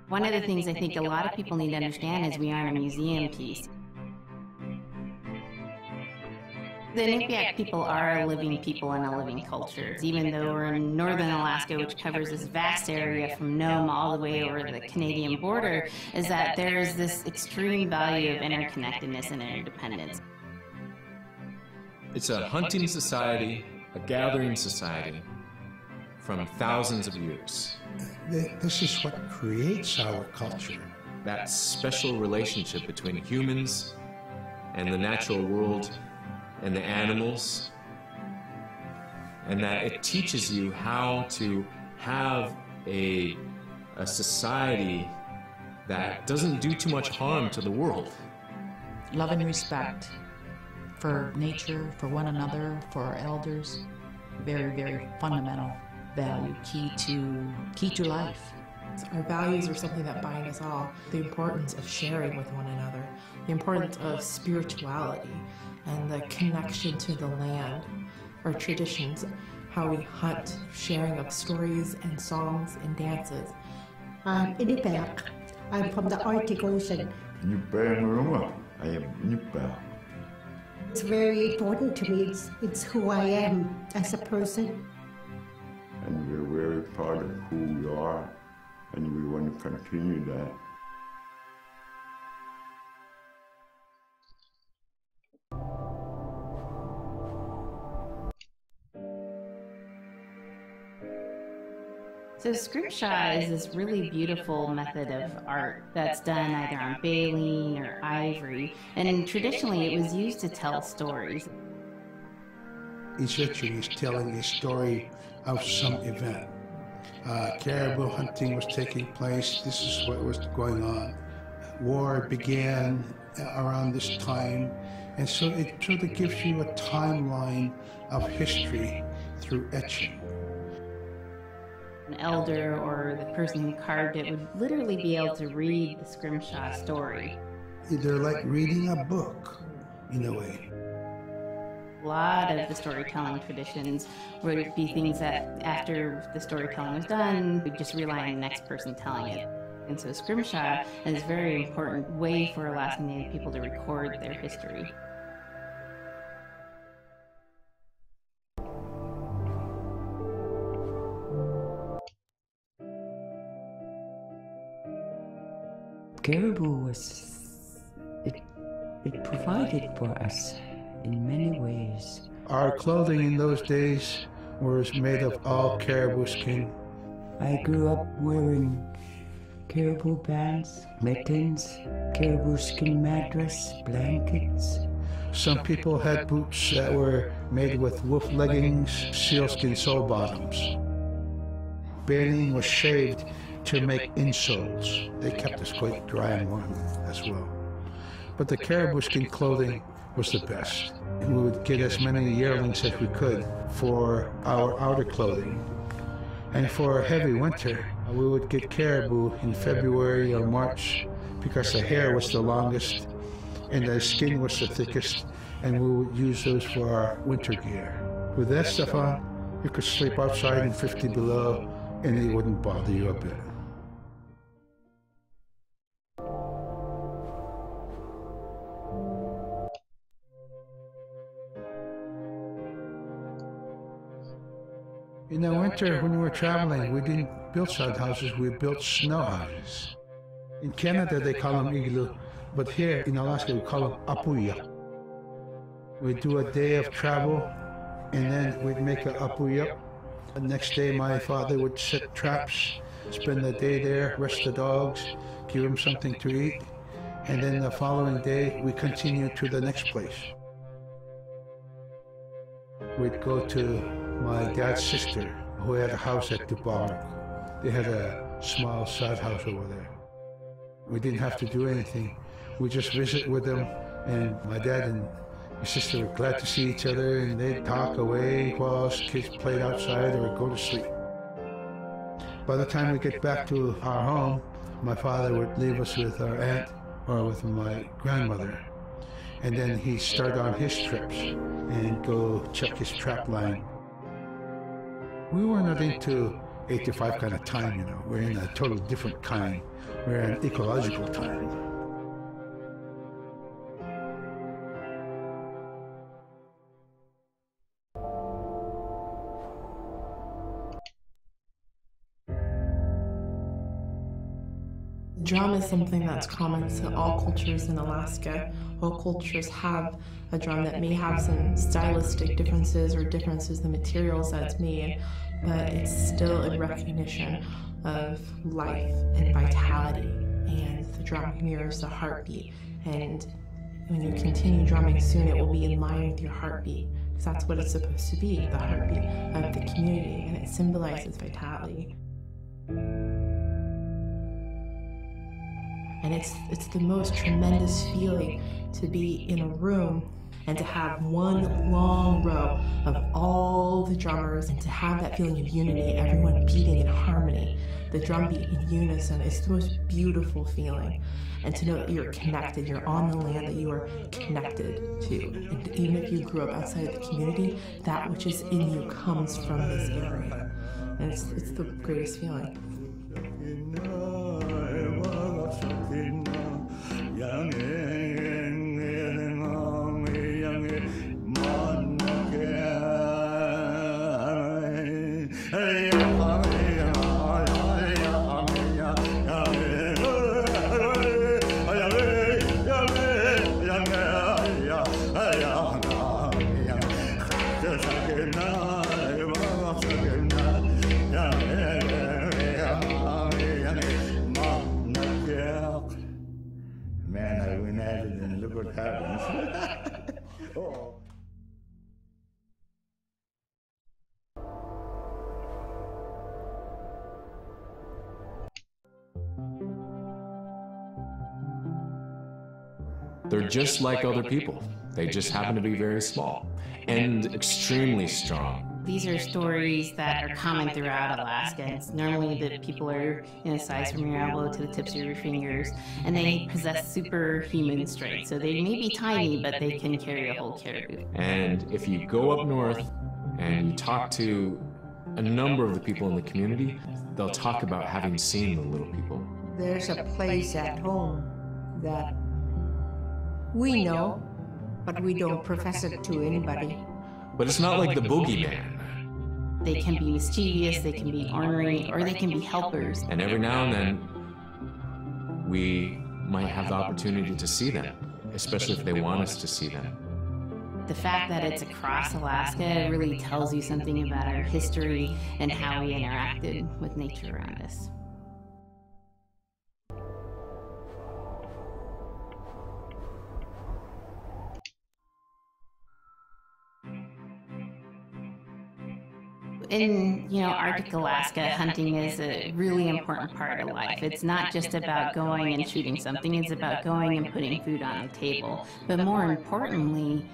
One of the things I think a lot of people need to understand is we are a museum piece. The Inupiaq people are a living people and a living culture. Even though we're in northern Alaska, which covers this vast area from Nome all the way over the Canadian border, is that there's this extreme value of interconnectedness and interdependence. It's a hunting society, a gathering society from thousands of years. This is what creates our culture. That special relationship between humans and the natural world and the animals, and that it teaches you how to have a society that doesn't do too much harm to the world. Love and respect for nature, for one another, for our elders. Very, very fundamental value, key to life. Our values are something that bind us all. The importance of sharing with one another, the importance of spirituality, and the connection to the land, our traditions, how we hunt, sharing of stories and songs and dances. I'm Inupiaq. I'm from the Arctic Ocean. I am Inupiaq. It's very important to me. It's who I am as a person. And we're very proud of who we are, and we want to continue that. So scrimshaw is this really beautiful method of art that's done either on baleen or ivory, and traditionally it was used to tell stories. Each ritual is telling a story of some event. Caribou hunting was taking place. This is what was going on. War began around this time, and so it sort of gives you a timeline of history through etching. An elder or the person who carved it would literally be able to read the scrimshaw story. They're like reading a book, in a way. A lot of the storytelling traditions would be things that after the storytelling was done, we'd just rely on the next person telling it. And so scrimshaw is a very important way for Alaskan Native people to record their history. Caribou it provided for us in many ways. Our clothing in those days was made of all caribou skin. I grew up wearing caribou pants, mittens, caribou skin mattress, blankets. Some people had boots that were made with wolf leggings, sealskin sole bottoms. Baleen was shaved to make insoles. They kept us quite dry and warm as well. But the caribou skin clothing was the best. We would get as many yearlings as we could for our outer clothing. And for a heavy winter, we would get caribou in February or March because the hair was the longest and the skin was the thickest, and we would use those for our winter gear. With that stuff on, you could sleep outside in 50 below and it wouldn't bother you a bit. In the winter, when we were traveling, we didn't build sod houses, we built snow houses. In Canada, they call them igloo, but here in Alaska, we call them apuya. We'd do a day of travel, and then we'd make an apuya. The next day, my father would set traps, spend the day there, rest the dogs, give them something to eat, and then the following day, we continued to the next place. We'd go to my dad's sister, who had a house at Dubark. They had a small sod house over there. We didn't have to do anything. We just visit with them, and my dad and my sister were glad to see each other, and they'd talk away while us kids played outside or go to sleep. By the time we get back to our home, my father would leave us with our aunt or with my grandmother. and then he'd start on his trips and go check his trap line. We were not into 8 to 5 kind of time, you know. We're in a totally different kind. We're in ecological time. Drum is something that's common to all cultures in Alaska. All cultures have a drum that may have some stylistic differences or differences in the materials that it's made, but it's still a recognition of life and vitality. And the drum mirrors the heartbeat. And when you continue drumming soon, it will be in line with your heartbeat, because that's what it's supposed to be, the heartbeat of the community, and it symbolizes vitality. And it's the most tremendous feeling to be in a room and to have one long row of all the drummers and to have that feeling of unity, everyone beating in harmony, the drum beat in unison. It's the most beautiful feeling. And to know that you're connected, you're on the land that you are connected to. And even if you grew up outside of the community, that which is in you comes from this area. And it's the greatest feeling. Man, I went at it and look what happens. Oh. They're just like other people. They just happen to be very small and extremely strong. These are stories that are common throughout Alaska. It's normally that people are in a size from your elbow to the tips of your fingers, and they possess superhuman strength. So they may be tiny, but they can carry a whole caribou. And if you go up north and you talk to a number of the people in the community, they'll talk about having seen the little people. There's a place at home that we know, but we don't profess it to anybody. But it's not like the boogeyman. They can be mischievous, they can be ornery, or they can be helpers. And every now and then, we might have the opportunity to see them, especially if they want us to see them. The fact that it's across Alaska really tells you something about our history and how we interacted with nature around us. In, Arctic Alaska, hunting is a really important part of life. It's not just about going and shooting something, it's about going and putting food on the table. But more importantly,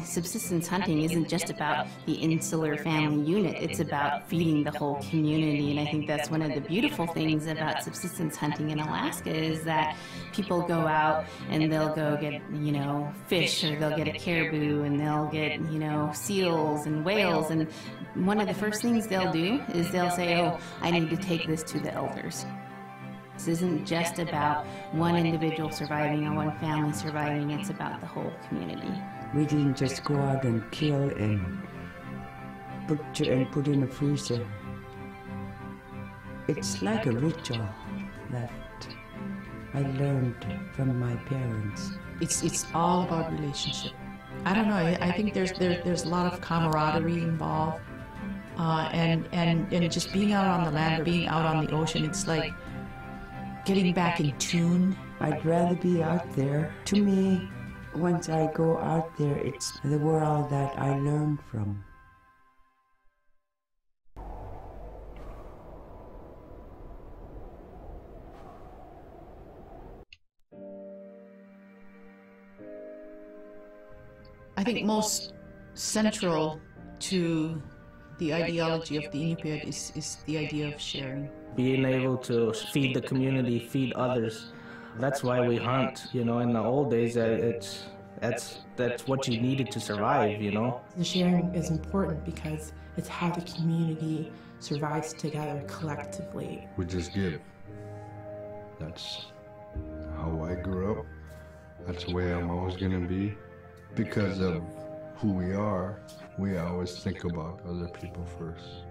subsistence hunting isn't just about the insular family unit, it's about feeding the whole community. And I think that's one of the beautiful things about subsistence hunting in Alaska is that people go out and they'll go get, fish, or they'll get a caribou, and they'll get, seals and whales, and one of the first things they'll do is they'll say, oh, I need to take this to the elders. This isn't just about one individual surviving or one family surviving, it's about the whole community. We didn't just go out and kill and put in a freezer. It's like a ritual that I learned from my parents. It's all about relationship. I don't know, I think there's a lot of camaraderie involved. And just being out on the land or being out on the ocean, it's like getting back in tune. I'd rather be out there. To me, once I go out there, it's the world that I learn from. I think most central to the ideology of the Inupiat is the idea of sharing. Being able to feed the community, feed others. That's why we hunt. In the old days, it's That's what you needed to survive, you know? The sharing is important because it's how the community survives together collectively. We just give. That's how I grew up. That's the way I'm always gonna be. Because of who we are, we always think about other people first.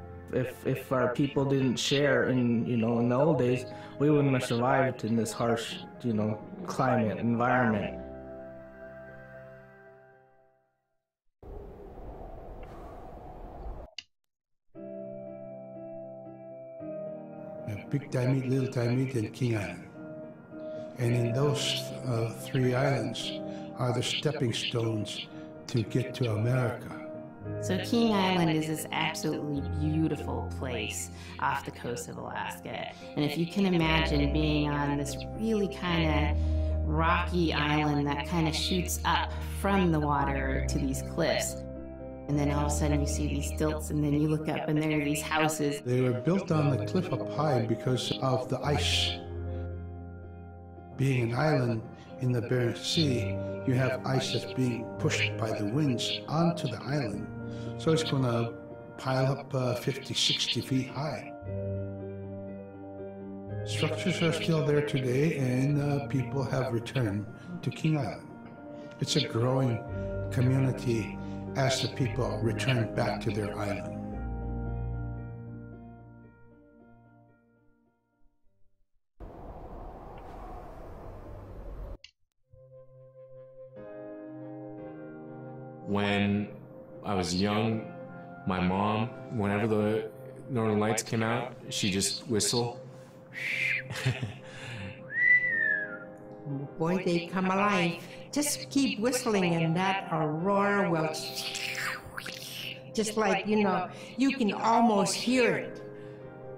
If our people didn't share in the old days, we wouldn't have survived in this harsh, climate, environment. Big Diamond, Little Diamond, and King Island. And in those three islands are the stepping stones to get to America. So King Island is this absolutely beautiful place off the coast of Alaska. And if you can imagine being on this really kind of rocky island that kind of shoots up from the water to these cliffs. And then all of a sudden you see these stilts, and then you look up and there are these houses. They were built on the cliff up high because of the ice. Being an island in the Bering Sea, you have ice that's being pushed by the winds onto the island. So it's going to pile up 50, 60 feet high. Structures are still there today, and people have returned to King Island. It's a growing community as the people return back to their island. When I was young, my mom, whenever the Northern Lights came out, she just whistled. Boy, they come alive. Just keep whistling and that aurora will, just like, you can almost hear it.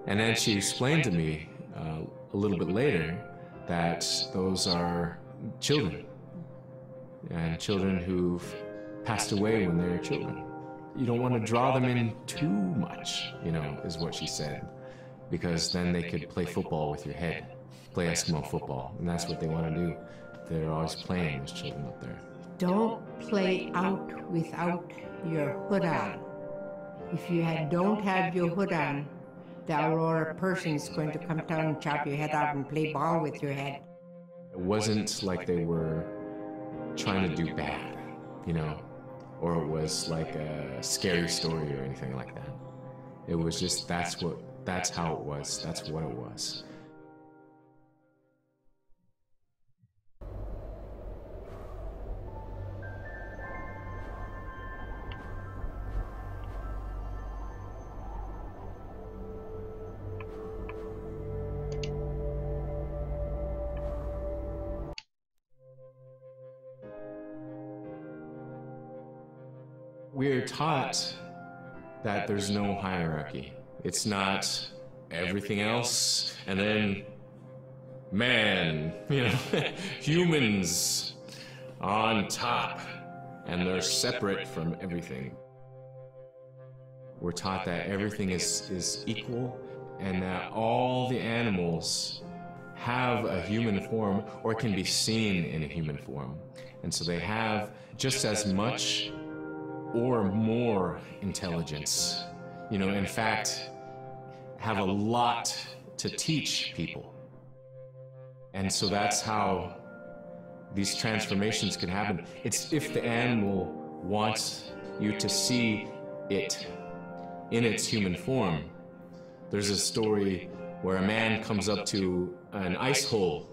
And then she explained to me a little bit later that those are children, and children who've passed away when they were children. You don't want to draw them in too much, is what she said, because then they could play football with your head, play Eskimo football, and that's what they want to do. They're always playing, those children up there. Don't play out without your hood on. If you don't have your hood on, the aurora person is going to come down and chop your head off and play ball with your head. It wasn't like they were trying to do bad, or it was like a scary story or anything like that. It was just, that's how it was, that's what it was. We're taught that there's no hierarchy. It's not everything else, and then man, humans on top, and they're separate from everything. We're taught that everything is equal, and that all the animals have a human form, or can be seen in a human form. And so they have just as much or more intelligence, in fact, have a lot to teach people. And so that's how these transformations can happen. It's if the animal wants you to see it in its human form. There's a story where a man comes up to an ice hole,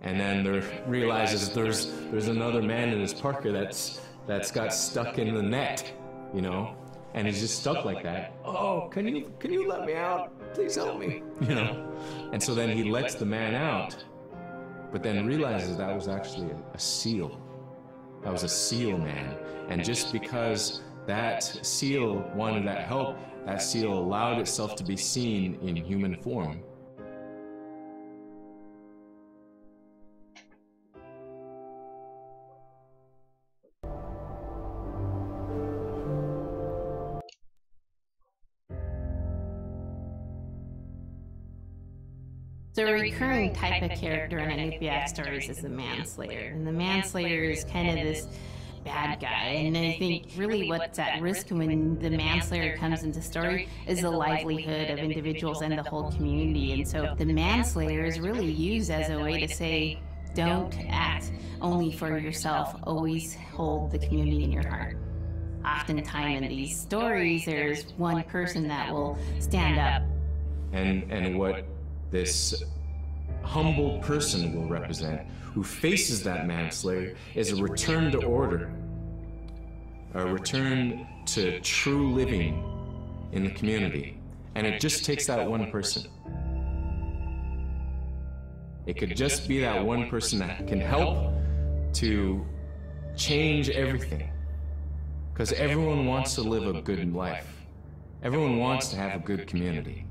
and then realizes there's another man in his parka that's got stuck in the net, and he's just stuck like that. Oh, can you let me out? Please help me, And so then he lets the man out, but then realizes that was actually a seal. That was a seal man. And just because that seal wanted that help, that seal allowed itself to be seen in human form. So a recurring type of character in Inupiaq stories is the manslayer. And the manslayer is kind of this bad guy. And I think really what's at risk when the manslayer comes into story is the livelihood of individuals and the whole community. And so the manslayer is really used as a way to say, don't act only for yourself. Always hold the community in your heart. Oftentimes in these stories, there's one person that will stand up. And what this humble person will represent, who faces that manslayer, is a return to order, a return to true living in the community. And it just takes that one person. It could just be that one person that can help to change everything. Because everyone wants to live a good life. Everyone wants to have a good community.